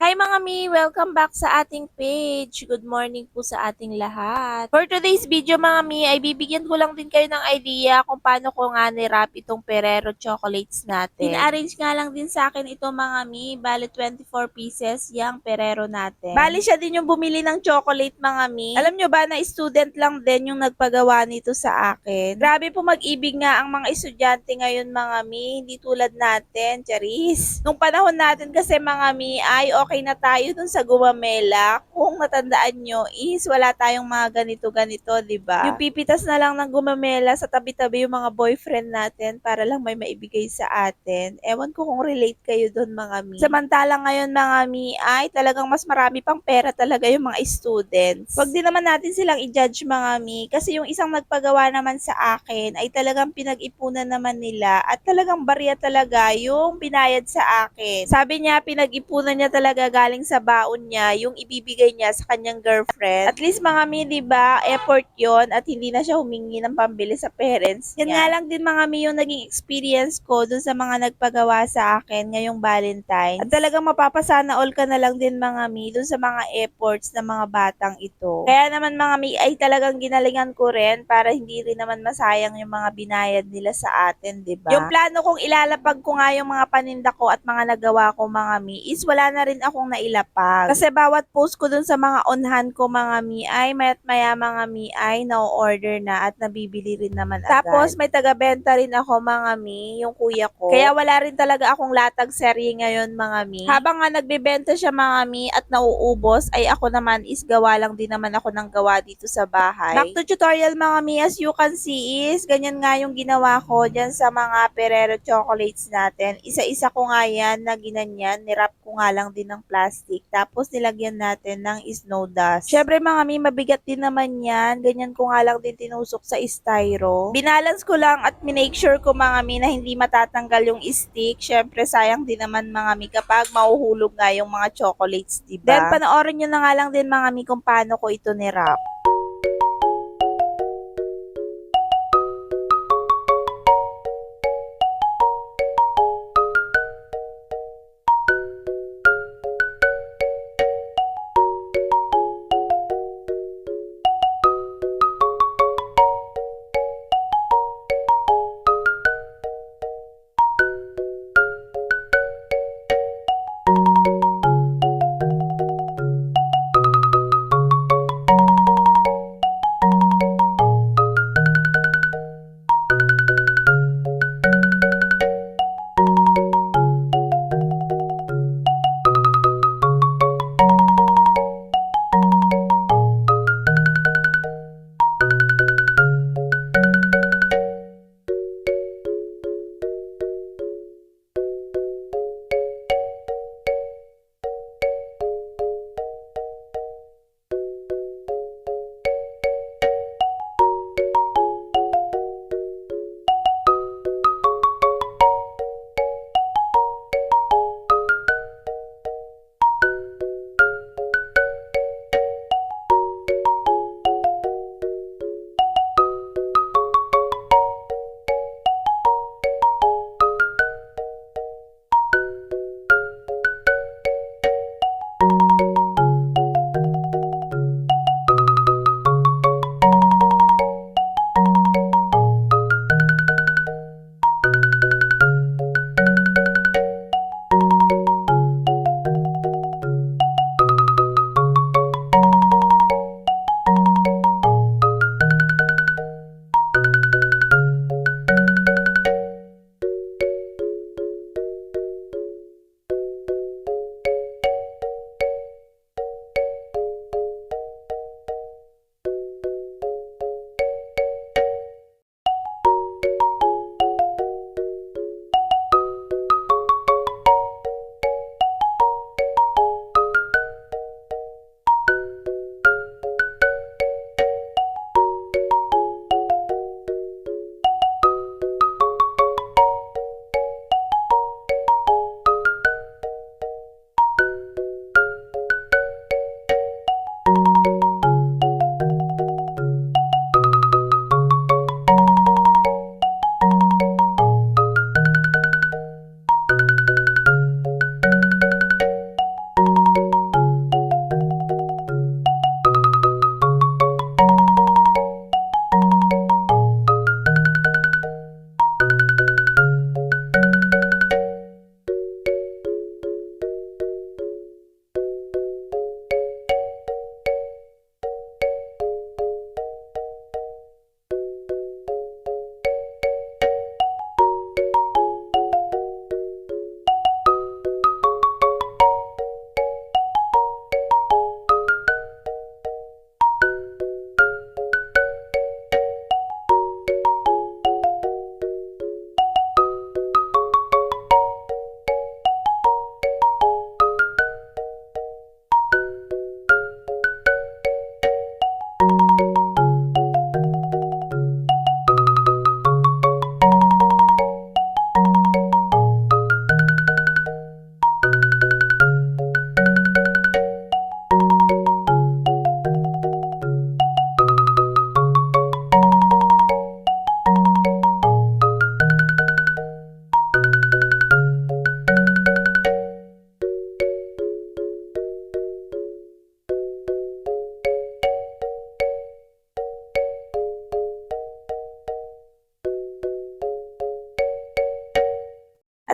Hi mga mi! Welcome back sa ating page. Good morning po sa ating lahat. For today's video mga mi, ay bibigyan ko lang din kayo ng idea kung paano ko nga ni-wrap itong Ferrero chocolates natin. Pina-arrange nga lang din sa akin ito mga mi. Bale 24 pieces yung Ferrero natin. Bale siya din yung bumili ng chocolate mga mi. Alam nyo ba na student lang din yung nagpagawa nito sa akin. Grabe po mag-ibig nga ang mga estudyante ngayon mga mi. Hindi tulad natin, charis. Nung panahon natin kasi mga mi ay okay na tayo dun sa gumamela. Kung natandaan nyo is wala tayong mga ganito-ganito, di ba? Yung pipitas na lang ng gumamela sa tabi-tabi yung mga boyfriend natin para lang may maibigay sa atin. Ewan ko kung relate kayo dun mga mi. Samantalang ngayon mga mi ay talagang mas marami pang pera talaga yung mga students. Wag din naman natin silang i-judge mga mi kasi yung isang nagpagawa naman sa akin ay talagang pinag-ipunan naman nila at talagang barya talaga yung binayad sa akin. Sabi niya pinag-ipunan niya talaga galing sa baon niya yung ibibigay niya sa kanyang girlfriend. At least mga mi, di ba, effort yon at hindi na siya humingi ng pambili sa parents niya. Yan nga lang din mga mi yung naging experience ko dun sa mga nagpagawa sa akin ngayong Valentine's. At talagang mapapasana all ka na lang din mga mi dun sa mga efforts ng mga batang ito. Kaya naman mga mi ay talagang ginalingan ko rin para hindi rin naman masayang yung mga binayad nila sa atin, di ba? Yung plano kong ilalapag ko nga yung mga paninda ko at mga nagawa ko mga mi is wala na rin akong nailapag. Kasi bawat post ko dun sa mga onhan ko mga mi ay mayat maya mga mi ay na-order na at nabibili rin naman agad. Tapos may taga-benta rin ako mga mi, yung kuya ko. Kaya wala rin talaga akong latag serye ngayon mga mi. Habang nga nagbebenta siya mga mi at nauubos ay ako naman is gawa lang din naman ako ng gawa dito sa bahay. Back to tutorial mga mi, as you can see is ganyan nga yung ginawa ko dyan sa mga Ferrero chocolates natin. Isa-isa ko nga yan na ginanyan, nirap ko nga lang din ng plastic. Tapos nilagyan natin ng snow dust. Syempre mga mi, mabigat din naman yan. Ganyan ko nga lang din tinusok sa styro. Binalance ko lang at minake sure ko mga mi na hindi matatanggal yung stick. Syempre sayang din naman mga mi kapag mahuhulog nga yung mga chocolates, diba? Then panoorin nyo na nga lang din mga mi kung paano ko ito nirap.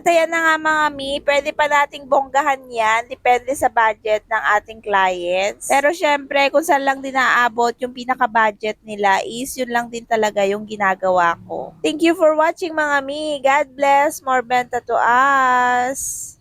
At ayan na nga mga mi, pwede pa nating bonggahan yan, depende sa budget ng ating clients. Pero syempre, kung saan lang din naaabot yung pinaka-budget nila is yun lang din talaga yung ginagawa ko. Thank you for watching mga mi. God bless. More benta to us.